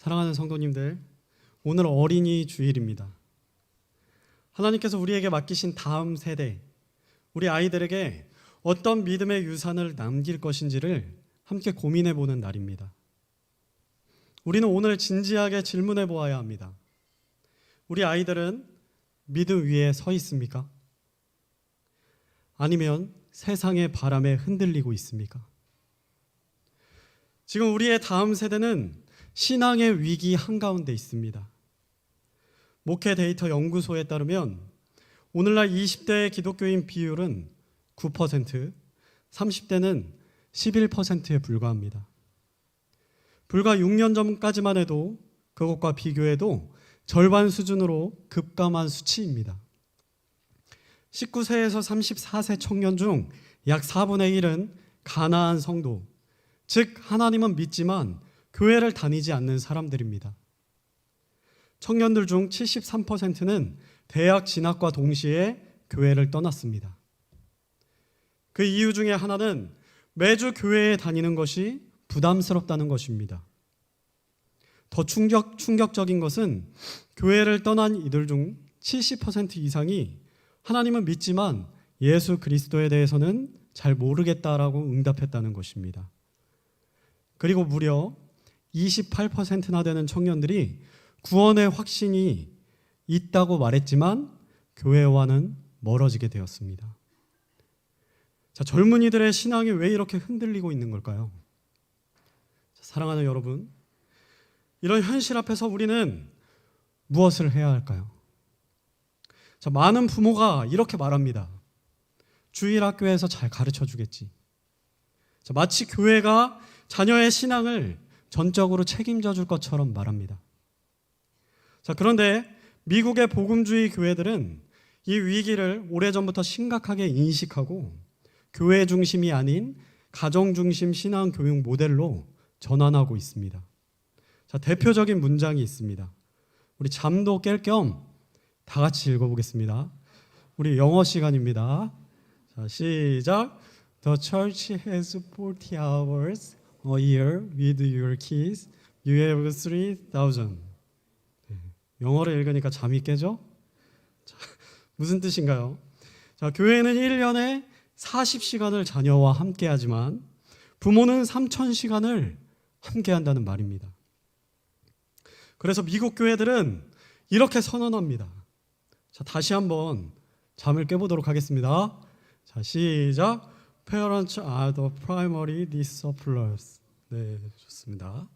사랑하는 성도님들, 오늘 어린이 주일입니다. 하나님께서 우리에게 맡기신 다음 세대, 우리 아이들에게 어떤 믿음의 유산을 남길 것인지를 함께 고민해 보는 날입니다. 우리는 오늘 진지하게 질문해 보아야 합니다. 우리 아이들은 믿음 위에 서 있습니까? 아니면 세상의 바람에 흔들리고 있습니까? 지금 우리의 다음 세대는 신앙의 위기 한가운데 있습니다. 목회 데이터 연구소에 따르면 오늘날 20대의 기독교인 비율은 9%, 30대는 11%에 불과합니다. 불과 6년 전까지만 해도 그것과 비교해도 절반 수준으로 급감한 수치입니다. 19세에서 34세 청년 중 약 4분의 1은 가나안 성도, 즉 하나님은 믿지만 교회를 다니지 않는 사람들입니다. 청년들 중 73%는 대학 진학과 동시에 교회를 떠났습니다. 그 이유 중에 하나는 매주 교회에 다니는 것이 부담스럽다는 것입니다. 더 충격적인 것은 교회를 떠난 이들 중 70% 이상이 하나님은 믿지만 예수 그리스도에 대해서는 잘 모르겠다라고 응답했다는 것입니다. 그리고 무려 28%나 되는 청년들이 구원의 확신이 있다고 말했지만 교회와는 멀어지게 되었습니다. 자, 젊은이들의 신앙이 왜 이렇게 흔들리고 있는 걸까요? 사랑하는 여러분, 이런 현실 앞에서 우리는 무엇을 해야 할까요? 자, 많은 부모가 이렇게 말합니다. 주일학교에서 잘 가르쳐 주겠지. 자, 마치 교회가 자녀의 신앙을 전적으로 책임져 줄 것처럼 말합니다. 자, 그런데 미국의 복음주의 교회들은 이 위기를 오래전부터 심각하게 인식하고 교회 중심이 아닌 가정 중심 신앙 교육 모델로 전환하고 있습니다. 자, 대표적인 문장이 있습니다. 우리 잠도 깰 겸 다 같이 읽어보겠습니다. 우리 영어 시간입니다. 자, 시작. The church has 40 hours a year with your kids. You have 3,000. 영어를 읽으니까 잠이 깨죠? 자, 무슨 뜻인가요? 자, 교회는 1년에 40시간을 자녀와 함께 하지만 부모는 3,000시간을 함께 한다는 말입니다. 그래서 미국 교회들은 이렇게 선언합니다. 자, 다시 한번 잠을 깨보도록 하겠습니다. 자, 시작. Parents are the primary disciplers. 네, 좋습니다.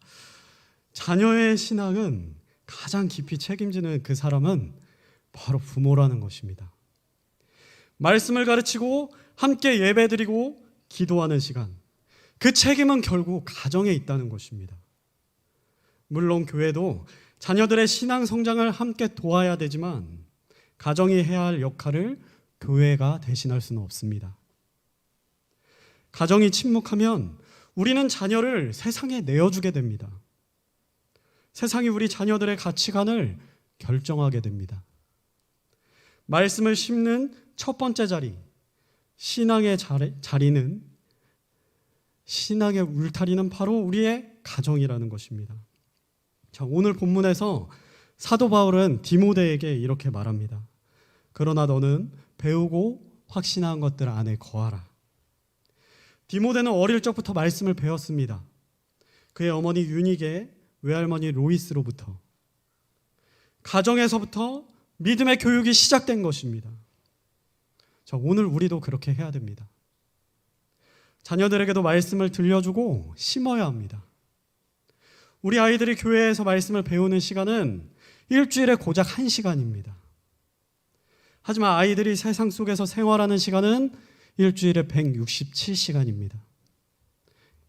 자녀의 신앙은 가장 깊이 책임지는 그 사람은 바로 부모라는 것입니다. 말씀을 가르치고 함께 예배드리고 기도하는 시간, 그 책임은 결국 가정에 있다는 것입니다. 물론 교회도 자녀들의 신앙 성장을 함께 도와야 되지만 가정이 해야 할 역할을 교회가 대신할 수는 없습니다. 가정이 침묵하면 우리는 자녀를 세상에 내어주게 됩니다. 세상이 우리 자녀들의 가치관을 결정하게 됩니다. 말씀을 심는 첫 번째 자리, 신앙의 자리는, 신앙의 울타리는 바로 우리의 가정이라는 것입니다. 자, 오늘 본문에서 사도 바울은 디모데에게 이렇게 말합니다. 그러나 너는 배우고 확신한 것들 안에 거하라. 디모데는 어릴 적부터 말씀을 배웠습니다. 그의 어머니 유니게, 외할머니 로이스로부터, 가정에서부터 믿음의 교육이 시작된 것입니다. 자, 오늘 우리도 그렇게 해야 됩니다. 자녀들에게도 말씀을 들려주고 심어야 합니다. 우리 아이들이 교회에서 말씀을 배우는 시간은 일주일에 고작 1시간입니다. 하지만 아이들이 세상 속에서 생활하는 시간은 일주일에 167시간입니다.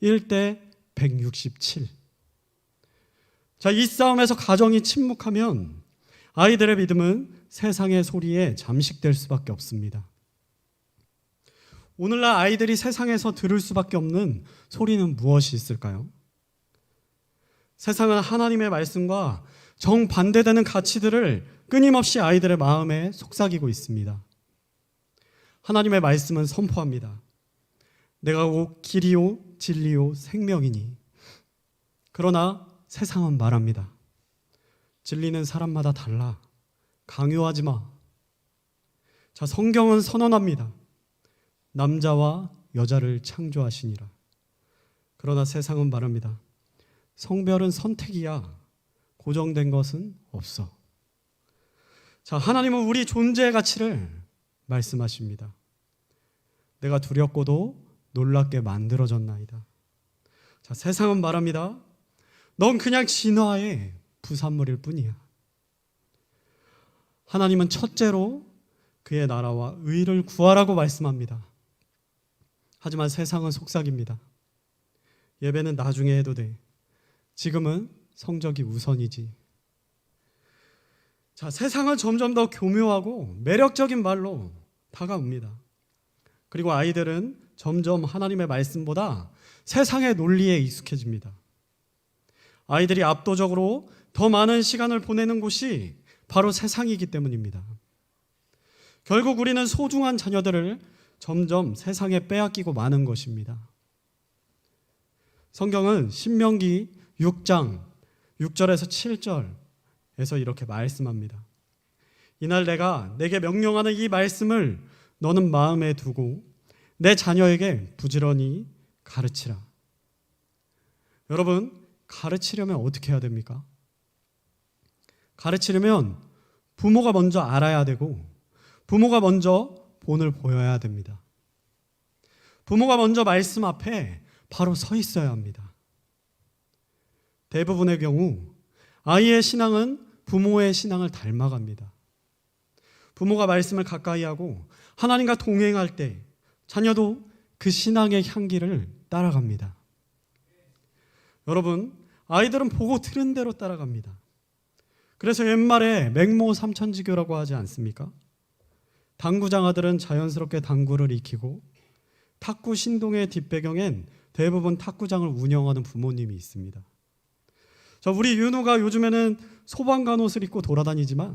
1대 167. 자, 이 싸움에서 가정이 침묵하면 아이들의 믿음은 세상의 소리에 잠식될 수밖에 없습니다. 오늘날 아이들이 세상에서 들을 수밖에 없는 소리는 무엇이 있을까요? 세상은 하나님의 말씀과 정반대되는 가치들을 끊임없이 아이들의 마음에 속삭이고 있습니다. 하나님의 말씀은 선포합니다. 내가 곧 길이요 진리요 생명이니. 그러나 세상은 말합니다. 진리는 사람마다 달라. 강요하지 마. 자, 성경은 선언합니다. 남자와 여자를 창조하시니라. 그러나 세상은 말합니다. 성별은 선택이야. 고정된 것은 없어. 자, 하나님은 우리 존재의 가치를 말씀하십니다. 내가 두렵고도 놀랍게 만들어졌나이다. 자, 세상은 말합니다. 넌 그냥 진화의 부산물일 뿐이야. 하나님은 첫째로 그의 나라와 의를 구하라고 말씀합니다. 하지만 세상은 속삭입니다. 예배는 나중에 해도 돼. 지금은 성적이 우선이지. 자, 세상은 점점 더 교묘하고 매력적인 말로 다가옵니다. 그리고 아이들은 점점 하나님의 말씀보다 세상의 논리에 익숙해집니다. 아이들이 압도적으로 더 많은 시간을 보내는 곳이 바로 세상이기 때문입니다. 결국 우리는 소중한 자녀들을 점점 세상에 빼앗기고 마는 것입니다. 성경은 신명기 6장 6절에서 7절에서 이렇게 말씀합니다. 이날 내가 내게 명령하는 이 말씀을 너는 마음에 두고 내 자녀에게 부지런히 가르치라. 여러분, 가르치려면 어떻게 해야 됩니까? 가르치려면 부모가 먼저 알아야 되고 부모가 먼저 본을 보여야 됩니다. 부모가 먼저 말씀 앞에 바로 서 있어야 합니다. 대부분의 경우 아이의 신앙은 부모의 신앙을 닮아갑니다. 부모가 말씀을 가까이 하고 하나님과 동행할 때 자녀도 그 신앙의 향기를 따라갑니다. 여러분, 아이들은 보고 들은 대로 따라갑니다. 그래서 옛말에 맹모 삼천지교라고 하지 않습니까? 당구장 아들은 자연스럽게 당구를 익히고 탁구 신동의 뒷배경엔 대부분 탁구장을 운영하는 부모님이 있습니다. 자, 우리 윤우가 요즘에는 소방관 옷을 입고 돌아다니지만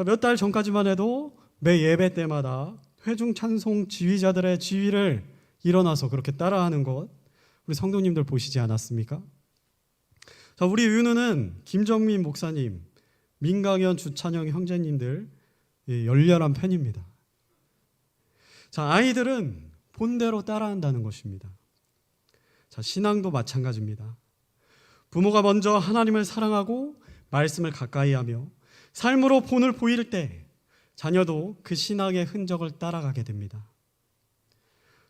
몇 달 전까지만 해도 매 예배 때마다 회중 찬송 지휘자들의 지휘를 일어나서 그렇게 따라하는 것 우리 성도님들 보시지 않았습니까? 자, 우리 윤우는 김정민 목사님, 민강현, 주찬영 형제님들 열렬한 팬입니다. 자, 아이들은 본대로 따라한다는 것입니다. 자, 신앙도 마찬가지입니다. 부모가 먼저 하나님을 사랑하고 말씀을 가까이 하며 삶으로 본을 보일 때 자녀도 그 신앙의 흔적을 따라가게 됩니다.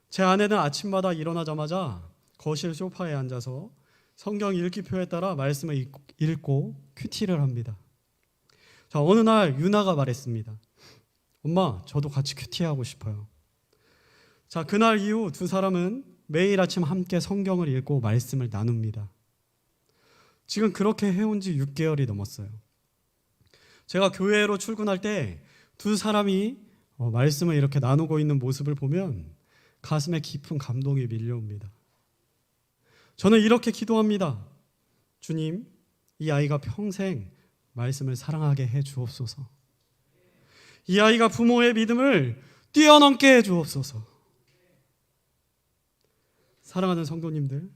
제 아내는 아침마다 일어나자마자 거실 소파에 앉아서 성경 읽기표에 따라 말씀을 읽고 큐티를 합니다. 자, 어느 날 유나가 말했습니다. 엄마, 저도 같이 큐티하고 싶어요. 자, 그날 이후 두 사람은 매일 아침 함께 성경을 읽고 말씀을 나눕니다. 지금 그렇게 해온 지 6개월이 넘었어요. 제가 교회로 출근할 때 두 사람이 말씀을 이렇게 나누고 있는 모습을 보면 가슴에 깊은 감동이 밀려옵니다. 저는 이렇게 기도합니다. 주님, 이 아이가 평생 말씀을 사랑하게 해 주옵소서. 이 아이가 부모의 믿음을 뛰어넘게 해 주옵소서. 사랑하는 성도님들,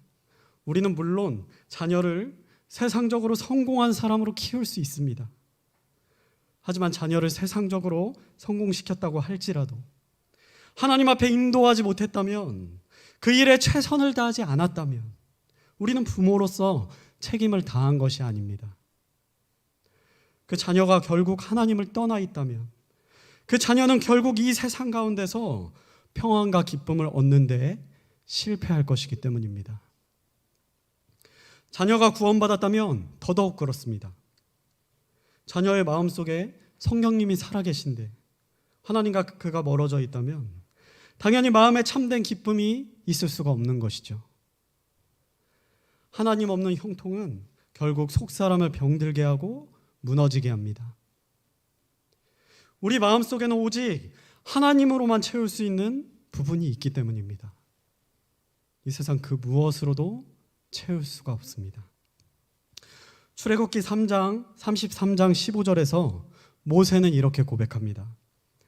우리는 물론 자녀를 세상적으로 성공한 사람으로 키울 수 있습니다. 하지만 자녀를 세상적으로 성공시켰다고 할지라도 하나님 앞에 인도하지 못했다면, 그 일에 최선을 다하지 않았다면 우리는 부모로서 책임을 다한 것이 아닙니다. 그 자녀가 결국 하나님을 떠나 있다면 그 자녀는 결국 이 세상 가운데서 평안과 기쁨을 얻는 데 실패할 것이기 때문입니다. 자녀가 구원받았다면 더더욱 그렇습니다. 자녀의 마음속에 성령님이 살아계신데 하나님과 그가 멀어져 있다면 당연히 마음에 참된 기쁨이 있을 수가 없는 것이죠. 하나님 없는 형통은 결국 속사람을 병들게 하고 무너지게 합니다. 우리 마음속에는 오직 하나님으로만 채울 수 있는 부분이 있기 때문입니다. 이 세상 그 무엇으로도 채울 수가 없습니다. 출애굽기 3장 33장 15절에서 모세는 이렇게 고백합니다.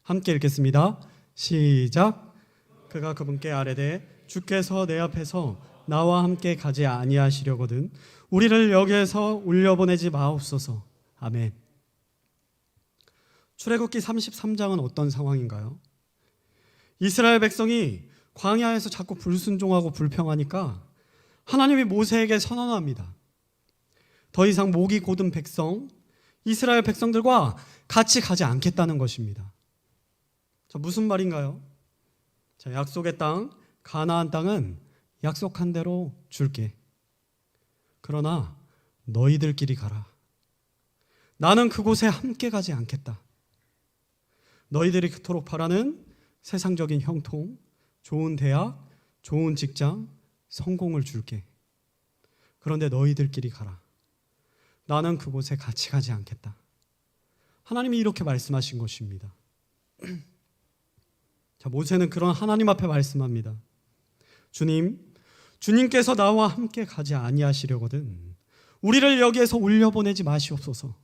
함께 읽겠습니다. 시작. 그가 그분께 아뢰되 주께서 내 앞에서 나와 함께 가지 아니하시려거든 우리를 여기에서 올려보내지 마옵소서. 아멘. 출애굽기 33장은 어떤 상황인가요? 이스라엘 백성이 광야에서 자꾸 불순종하고 불평하니까 하나님이 모세에게 선언합니다. 더 이상 목이 곧은 백성, 이스라엘 백성들과 같이 가지 않겠다는 것입니다. 자, 무슨 말인가요? 자, 약속의 땅, 가나안 땅은 약속한 대로 줄게. 그러나 너희들끼리 가라. 나는 그곳에 함께 가지 않겠다. 너희들이 그토록 바라는 세상적인 형통, 좋은 대학, 좋은 직장, 성공을 줄게. 그런데 너희들끼리 가라. 나는 그곳에 같이 가지 않겠다. 하나님이 이렇게 말씀하신 것입니다. 자, 모세는 그런 하나님 앞에 말씀합니다. 주님께서 나와 함께 가지 아니하시려거든 우리를 여기에서 올려보내지 마시옵소서.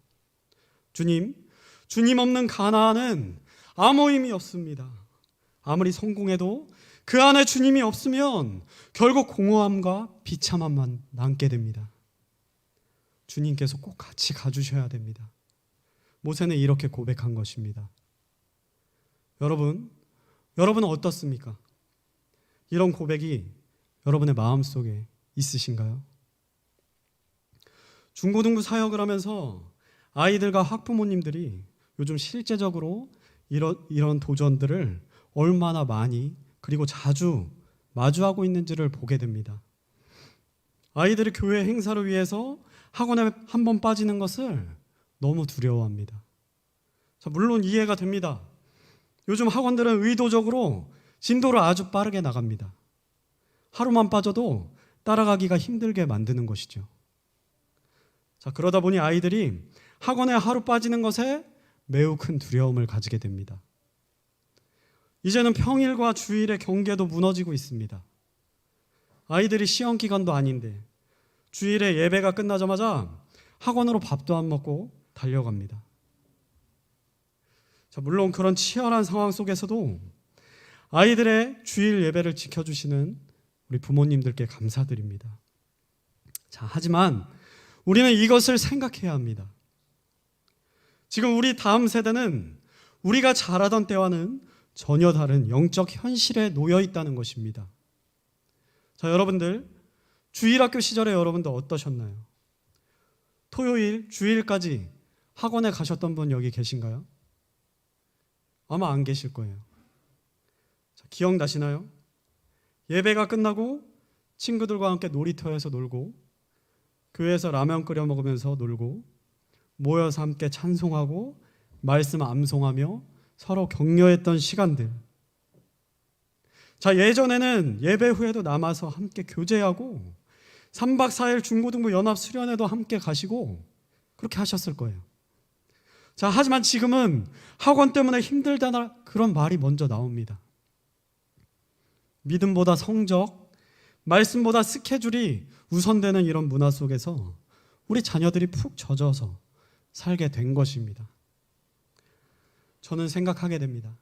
주님 없는 가나안은 아무 의미 없습니다. 아무리 성공해도 그 안에 주님이 없으면 결국 공허함과 비참함만 남게 됩니다. 주님께서 꼭 같이 가주셔야 됩니다. 모세는 이렇게 고백한 것입니다. 여러분은 어떻습니까? 이런 고백이 여러분의 마음속에 있으신가요? 중고등부 사역을 하면서 아이들과 학부모님들이 요즘 실제적으로 이런 도전들을 얼마나 많이 그리고 자주 마주하고 있는지를 보게 됩니다. 아이들이 교회 행사를 위해서 학원에 한 번 빠지는 것을 너무 두려워합니다. 자, 물론 이해가 됩니다. 요즘 학원들은 의도적으로 진도를 아주 빠르게 나갑니다. 하루만 빠져도 따라가기가 힘들게 만드는 것이죠. 자, 그러다 보니 아이들이 학원에 하루 빠지는 것에 매우 큰 두려움을 가지게 됩니다. 이제는 평일과 주일의 경계도 무너지고 있습니다. 아이들이 시험 기간도 아닌데 주일에 예배가 끝나자마자 학원으로 밥도 안 먹고 달려갑니다. 자, 물론 그런 치열한 상황 속에서도 아이들의 주일 예배를 지켜주시는 우리 부모님들께 감사드립니다. 자, 하지만 우리는 이것을 생각해야 합니다. 지금 우리 다음 세대는 우리가 자라던 때와는 전혀 다른 영적 현실에 놓여 있다는 것입니다. 자, 여러분들 주일학교 시절에 여러분들 어떠셨나요? 토요일, 주일까지 학원에 가셨던 분 여기 계신가요? 아마 안 계실 거예요. 자, 기억나시나요? 예배가 끝나고 친구들과 함께 놀이터에서 놀고 교회에서 라면 끓여 먹으면서 놀고 모여서 함께 찬송하고 말씀 암송하며 서로 격려했던 시간들. 자, 예전에는 예배 후에도 남아서 함께 교제하고 3박 4일 중고등부 연합 수련회도 함께 가시고 그렇게 하셨을 거예요. 자, 하지만 지금은 학원 때문에 힘들다나 그런 말이 먼저 나옵니다. 믿음보다 성적, 말씀보다 스케줄이 우선되는 이런 문화 속에서 우리 자녀들이 푹 젖어서 살게 된 것입니다. 저는 생각하게 됩니다.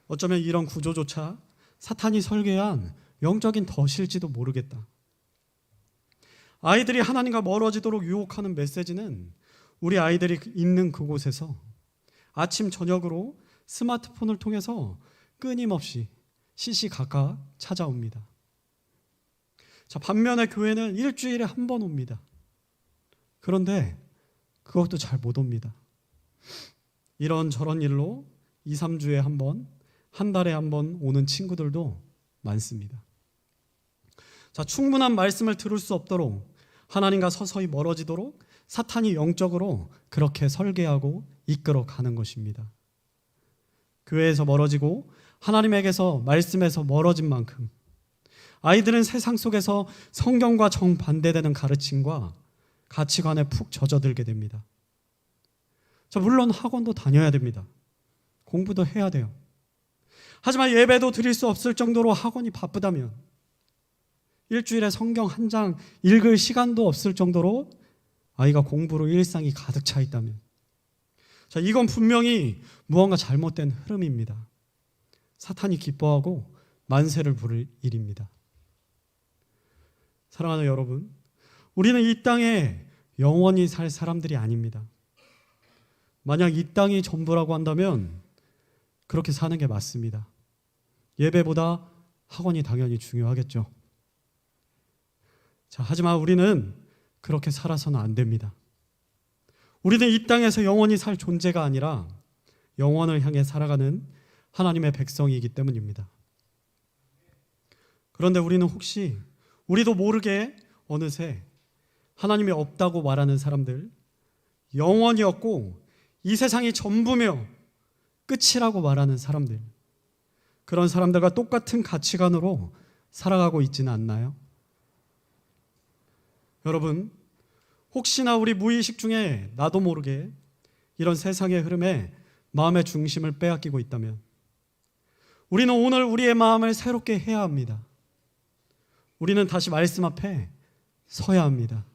어쩌면 이런 구조조차 사탄이 설계한 영적인 덫일지도 모르겠다. 아이들이 하나님과 멀어지도록 유혹하는 메시지는 우리 아이들이 있는 그곳에서 아침 저녁으로 스마트폰을 통해서 끊임없이 시시각각 찾아옵니다. 자, 반면에 교회는 일주일에 한 번 옵니다. 그런데 그것도 잘 못 옵니다. 이런저런 일로 2, 3주에 한 번, 한 달에 한 번 오는 친구들도 많습니다. 자, 충분한 말씀을 들을 수 없도록 하나님과 서서히 멀어지도록 사탄이 영적으로 그렇게 설계하고 이끌어 가는 것입니다. 교회에서 멀어지고 하나님에게서 말씀에서 멀어진 만큼 아이들은 세상 속에서 성경과 정반대되는 가르침과 가치관에 푹 젖어들게 됩니다. 자, 물론 학원도 다녀야 됩니다. 공부도 해야 돼요. 하지만 예배도 드릴 수 없을 정도로 학원이 바쁘다면, 일주일에 성경 한 장 읽을 시간도 없을 정도로 아이가 공부로 일상이 가득 차 있다면, 자, 이건 분명히 무언가 잘못된 흐름입니다. 사탄이 기뻐하고 만세를 부를 일입니다. 사랑하는 여러분, 우리는 이 땅에 영원히 살 사람들이 아닙니다. 만약 이 땅이 전부라고 한다면 그렇게 사는 게 맞습니다. 예배보다 학원이 당연히 중요하겠죠. 자, 하지만 우리는 그렇게 살아서는 안 됩니다. 우리는 이 땅에서 영원히 살 존재가 아니라 영원을 향해 살아가는 하나님의 백성이기 때문입니다. 그런데 우리는 혹시 우리도 모르게 어느새 하나님이 없다고 말하는 사람들, 영원이 없고 이 세상이 전부며 끝이라고 말하는 사람들, 그런 사람들과 똑같은 가치관으로 살아가고 있지는 않나요? 여러분, 혹시나 우리 무의식 중에 나도 모르게 이런 세상의 흐름에 마음의 중심을 빼앗기고 있다면 우리는 오늘 우리의 마음을 새롭게 해야 합니다. 우리는 다시 말씀 앞에 서야 합니다.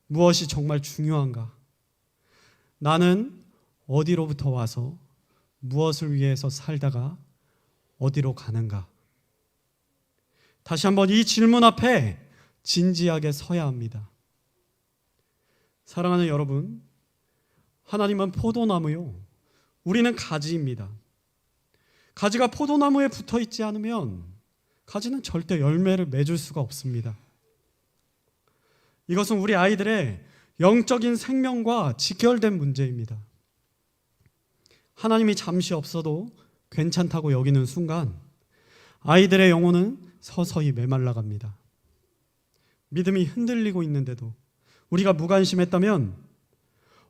무엇이 정말 중요한가? 나는 어디로부터 와서 무엇을 위해서 살다가 어디로 가는가? 다시 한번 이 질문 앞에 진지하게 서야 합니다. 사랑하는 여러분, 하나님은 포도나무요, 우리는 가지입니다. 가지가 포도나무에 붙어 있지 않으면 가지는 절대 열매를 맺을 수가 없습니다. 이것은 우리 아이들의 영적인 생명과 직결된 문제입니다. 하나님이 잠시 없어도 괜찮다고 여기는 순간 아이들의 영혼은 서서히 메말라갑니다. 믿음이 흔들리고 있는데도 우리가 무관심했다면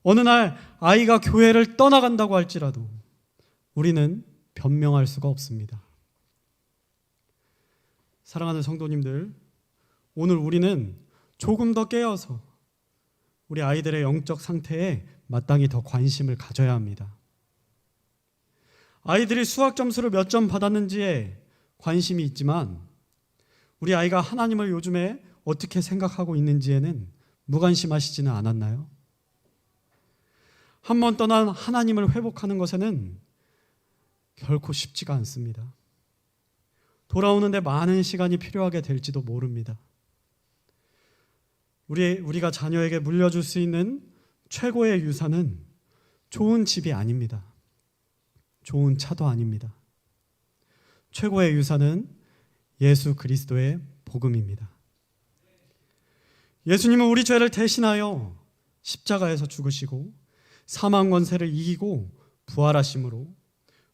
어느 날 아이가 교회를 떠나간다고 할지라도 우리는 변명할 수가 없습니다. 사랑하는 성도님들, 오늘 우리는 조금 더 깨어서 우리 아이들의 영적 상태에 마땅히 더 관심을 가져야 합니다. 아이들이 수학 점수를 몇 점 받았는지에 관심이 있지만 우리 아이가 하나님을 요즘에 어떻게 생각하고 있는지에는 무관심하시지는 않았나요? 한 번 떠난 하나님을 회복하는 것에는 결코 쉽지가 않습니다. 돌아오는데 많은 시간이 필요하게 될지도 모릅니다. 우리가 자녀에게 물려줄 수 있는 최고의 유산은 좋은 집이 아닙니다. 좋은 차도 아닙니다. 최고의 유산은 예수 그리스도의 복음입니다. 예수님은 우리 죄를 대신하여 십자가에서 죽으시고 사망 권세를 이기고 부활하심으로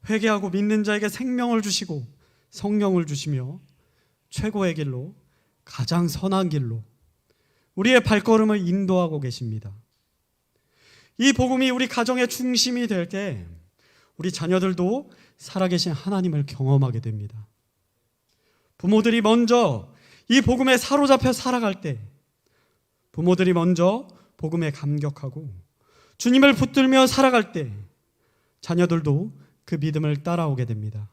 회개하고 믿는 자에게 생명을 주시고 성령을 주시며 최고의 길로, 가장 선한 길로 우리의 발걸음을 인도하고 계십니다. 이 복음이 우리 가정의 중심이 될 때 우리 자녀들도 살아계신 하나님을 경험하게 됩니다. 부모들이 먼저 이 복음에 사로잡혀 살아갈 때, 부모들이 먼저 복음에 감격하고 주님을 붙들며 살아갈 때 자녀들도 그 믿음을 따라오게 됩니다.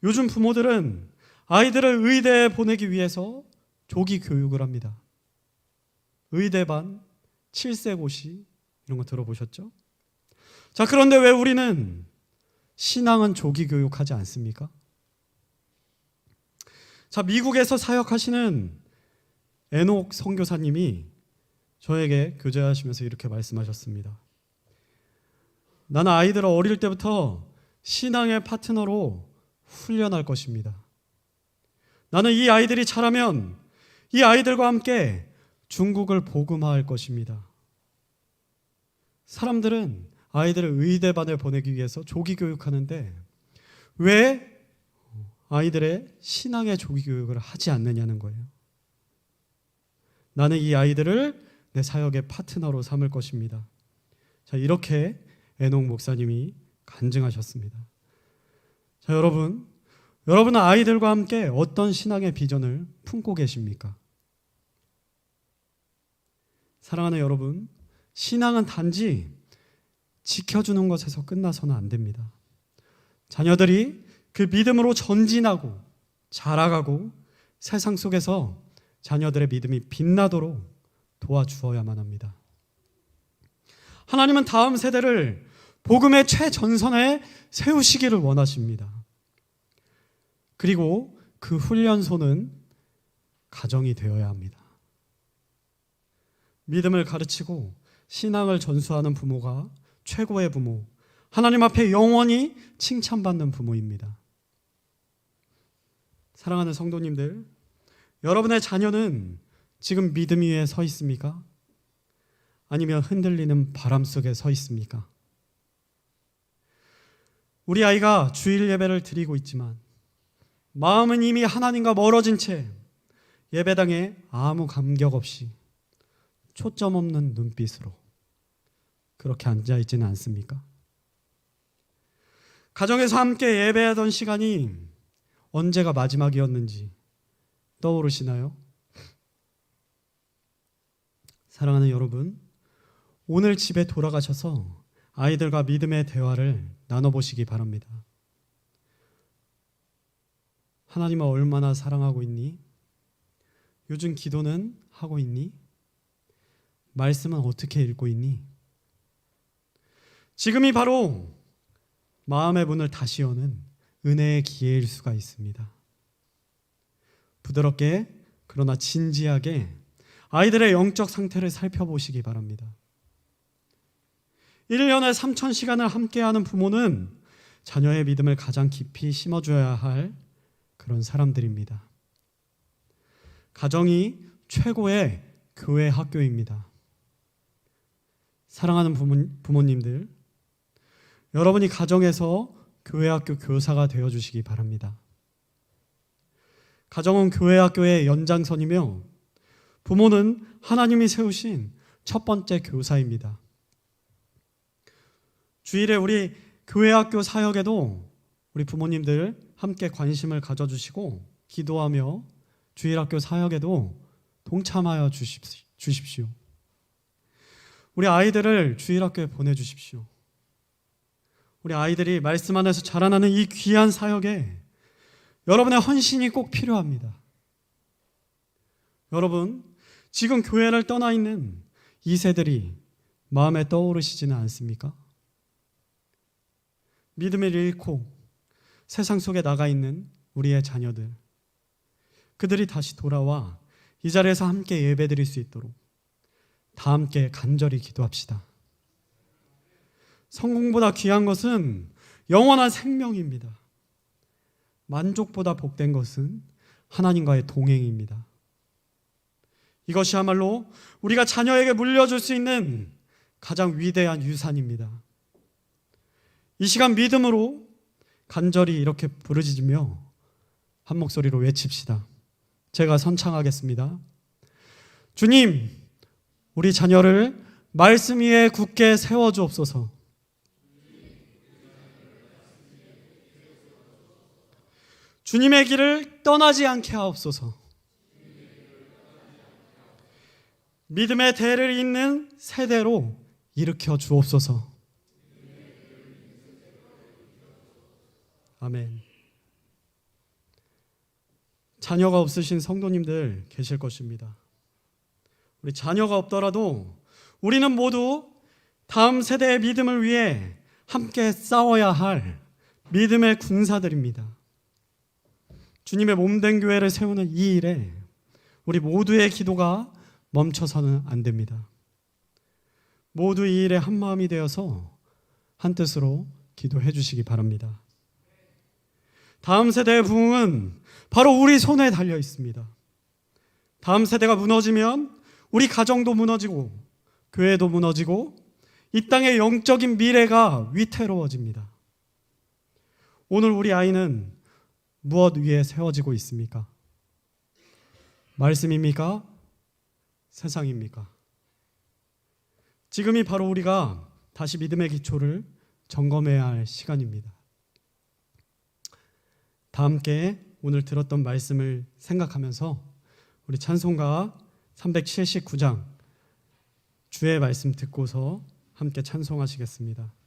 요즘 부모들은 아이들을 의대에 보내기 위해서 조기 교육을 합니다. 의대반, 7세고시 이런 거 들어보셨죠? 자, 그런데 왜 우리는 신앙은 조기 교육하지 않습니까? 자, 미국에서 사역하시는 에녹 선교사님이 저에게 교제하시면서 이렇게 말씀하셨습니다. 나는 아이들을 어릴 때부터 신앙의 파트너로 훈련할 것입니다. 나는 이 아이들이 자라면 이 아이들과 함께 중국을 복음화할 것입니다. 사람들은 아이들을 의대반에 보내기 위해서 조기 교육하는데 왜 아이들의 신앙의 조기 교육을 하지 않느냐는 거예요. 나는 이 아이들을 내 사역의 파트너로 삼을 것입니다. 자, 이렇게 에녹 목사님이 간증하셨습니다. 자, 여러분은 아이들과 함께 어떤 신앙의 비전을 품고 계십니까? 사랑하는 여러분, 신앙은 단지 지켜주는 것에서 끝나서는 안 됩니다. 자녀들이 그 믿음으로 전진하고 자라가고 세상 속에서 자녀들의 믿음이 빛나도록 도와주어야만 합니다. 하나님은 다음 세대를 복음의 최전선에 세우시기를 원하십니다. 그리고 그 훈련소는 가정이 되어야 합니다. 믿음을 가르치고 신앙을 전수하는 부모가 최고의 부모, 하나님 앞에 영원히 칭찬받는 부모입니다. 사랑하는 성도님들, 여러분의 자녀는 지금 믿음 위에 서 있습니까? 아니면 흔들리는 바람 속에 서 있습니까? 우리 아이가 주일 예배를 드리고 있지만 마음은 이미 하나님과 멀어진 채 예배당에 아무 감격 없이 초점 없는 눈빛으로 그렇게 앉아있지는 않습니까? 가정에서 함께 예배하던 시간이 언제가 마지막이었는지 떠오르시나요? 사랑하는 여러분, 오늘 집에 돌아가셔서 아이들과 믿음의 대화를 나눠보시기 바랍니다. 하나님을 얼마나 사랑하고 있니? 요즘 기도는 하고 있니? 말씀은 어떻게 읽고 있니? 지금이 바로 마음의 문을 다시 여는 은혜의 기회일 수가 있습니다. 부드럽게 그러나 진지하게 아이들의 영적 상태를 살펴보시기 바랍니다. 1년에 3,000시간을 함께하는 부모는 자녀의 믿음을 가장 깊이 심어줘야 할 그런 사람들입니다. 가정이 최고의 교회 학교입니다. 사랑하는 부모님들, 여러분이 가정에서 교회 학교 교사가 되어주시기 바랍니다. 가정은 교회 학교의 연장선이며 부모는 하나님이 세우신 첫 번째 교사입니다. 주일에 우리 교회 학교 사역에도 우리 부모님들 함께 관심을 가져주시고 기도하며 주일 학교 사역에도 동참하여 주십시오. 우리 아이들을 주일 학교에 보내주십시오. 우리 아이들이 말씀 안에서 자라나는 이 귀한 사역에 여러분의 헌신이 꼭 필요합니다. 여러분, 지금 교회를 떠나 있는 이 세들이 마음에 떠오르시지는 않습니까? 믿음을 잃고 세상 속에 나가 있는 우리의 자녀들, 그들이 다시 돌아와 이 자리에서 함께 예배드릴 수 있도록 다 함께 간절히 기도합시다. 성공보다 귀한 것은 영원한 생명입니다. 만족보다 복된 것은 하나님과의 동행입니다. 이것이야말로 우리가 자녀에게 물려줄 수 있는 가장 위대한 유산입니다. 이 시간 믿음으로 간절히 이렇게 부르짖으며 한 목소리로 외칩시다. 제가 선창하겠습니다. 주님, 우리 자녀를 말씀 위에 굳게 세워주옵소서. 주님의 길을 떠나지 않게 하옵소서. 믿음의 대를 잇는 세대로 일으켜 주옵소서. 아멘. 자녀가 없으신 성도님들 계실 것입니다. 우리 자녀가 없더라도 우리는 모두 다음 세대의 믿음을 위해 함께 싸워야 할 믿음의 군사들입니다. 주님의 몸된 교회를 세우는 이 일에 우리 모두의 기도가 멈춰서는 안 됩니다. 모두 이 일에 한 마음이 되어서 한 뜻으로 기도해 주시기 바랍니다. 다음 세대의 부흥은 바로 우리 손에 달려 있습니다. 다음 세대가 무너지면 우리 가정도 무너지고 교회도 무너지고 이 땅의 영적인 미래가 위태로워집니다. 오늘 우리 아이는 무엇 위에 세워지고 있습니까? 말씀입니까? 세상입니까? 지금이 바로 우리가 다시 믿음의 기초를 점검해야 할 시간입니다. 다 함께 오늘 들었던 말씀을 생각하면서 우리 찬송가 379장 주의 말씀 듣고서 함께 찬송하시겠습니다.